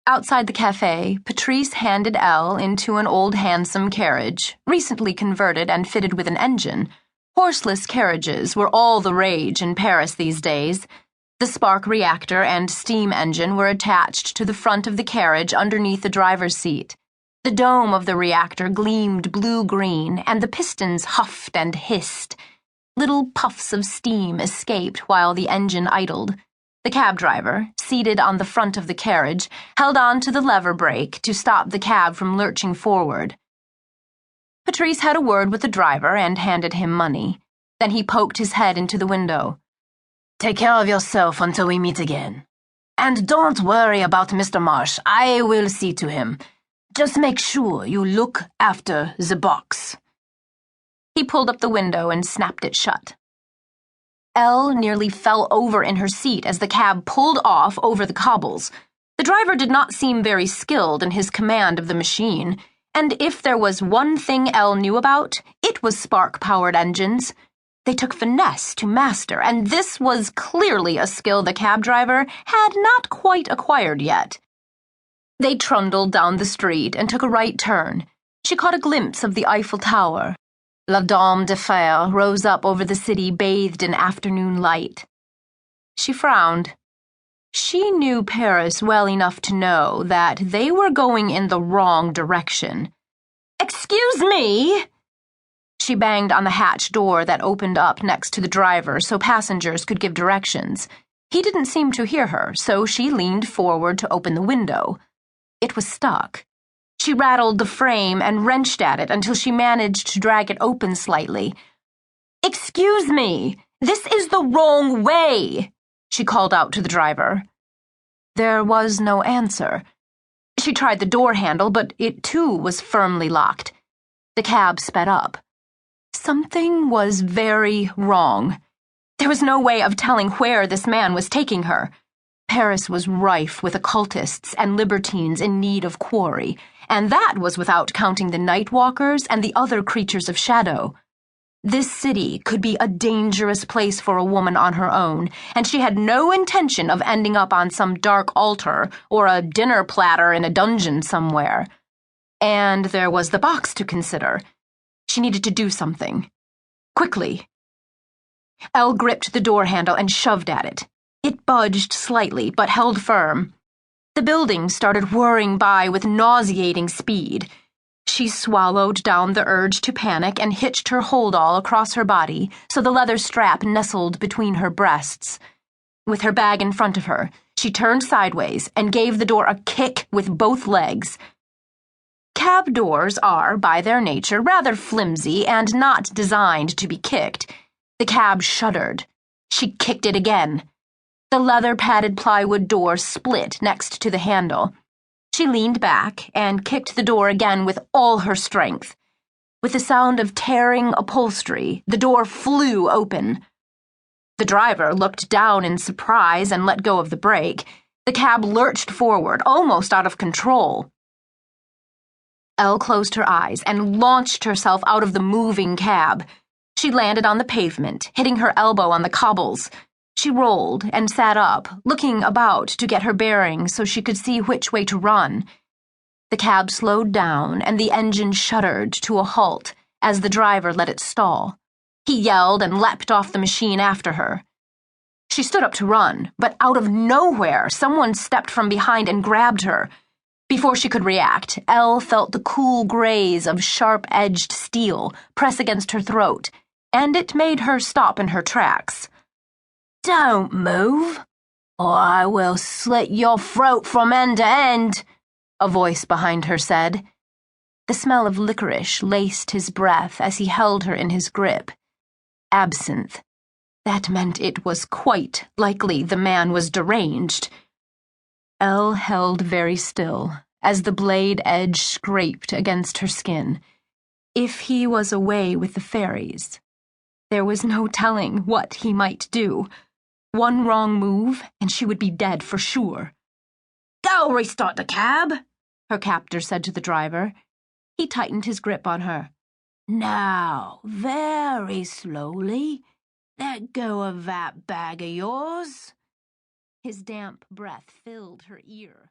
Outside the cafe, Patrice handed Elle into an old handsome carriage, recently converted and fitted with an engine. Horseless carriages were all the rage in Paris these days. The spark reactor and steam engine were attached to the front of the carriage underneath the driver's seat. The dome of the reactor gleamed blue-green, and the pistons huffed and hissed. Little puffs of steam escaped while the engine idled. The cab driver, seated on the front of the carriage, held on to the lever brake to stop the cab from lurching forward. Patrice had a word with the driver and handed him money. Then he poked his head into the window. "Take care of yourself until we meet again. And don't worry about Mr. Marsh. I will see to him. Just make sure you look after the box." He pulled up the window and snapped it shut. Elle nearly fell over in her seat as the cab pulled off over the cobbles. The driver did not seem very skilled in his command of the machine, and if there was one thing Elle knew about, it was spark-powered engines. They took finesse to master, and this was clearly a skill the cab driver had not quite acquired yet. They trundled down the street and took a right turn. She caught a glimpse of the Eiffel Tower. La Dame de Fer rose up over the city bathed in afternoon light. She frowned. She knew Paris well enough to know that they were going in the wrong direction. "Excuse me!" She banged on the hatch door that opened up next to the driver so passengers could give directions. He didn't seem to hear her, so she leaned forward to open the window. It was stuck. She rattled the frame and wrenched at it until she managed to drag it open slightly. "Excuse me, this is the wrong way," she called out to the driver. There was no answer. She tried the door handle, but it too was firmly locked. The cab sped up. Something was very wrong. There was no way of telling where this man was taking her. Paris was rife with occultists and libertines in need of quarry, and that was without counting the night walkers and the other creatures of shadow. This city could be a dangerous place for a woman on her own, and she had no intention of ending up on some dark altar or a dinner platter in a dungeon somewhere. And there was the box to consider. She needed to do something. Quickly. Elle gripped the door handle and shoved at it. It budged slightly, but held firm. The building started whirring by with nauseating speed. She swallowed down the urge to panic and hitched her hold-all across her body so the leather strap nestled between her breasts. With her bag in front of her, she turned sideways and gave the door a kick with both legs. Cab doors are, by their nature, rather flimsy and not designed to be kicked. The cab shuddered. She kicked it again. The leather-padded plywood door split next to the handle. She leaned back and kicked the door again with all her strength. With the sound of tearing upholstery, the door flew open. The driver looked down in surprise and let go of the brake. The cab lurched forward, almost out of control. Elle closed her eyes and launched herself out of the moving cab. She landed on the pavement, hitting her elbow on the cobbles. She rolled and sat up, looking about to get her bearings so she could see which way to run. The cab slowed down and the engine shuddered to a halt as the driver let it stall. He yelled and leapt off the machine after her. She stood up to run, but out of nowhere, someone stepped from behind and grabbed her. Before she could react, Elle felt the cool graze of sharp-edged steel press against her throat, and it made her stop in her tracks. "Don't move, or I will slit your throat from end to end," a voice behind her said. The smell of licorice laced his breath as he held her in his grip. Absinthe. That meant it was quite likely the man was deranged. Elle held very still as the blade edge scraped against her skin. If he was away with the fairies, there was no telling what he might do. One wrong move, and she would be dead for sure. "Go restart the cab," her captor said to the driver. He tightened his grip on her. "Now, very slowly, let go of that bag of yours." His damp breath filled her ear.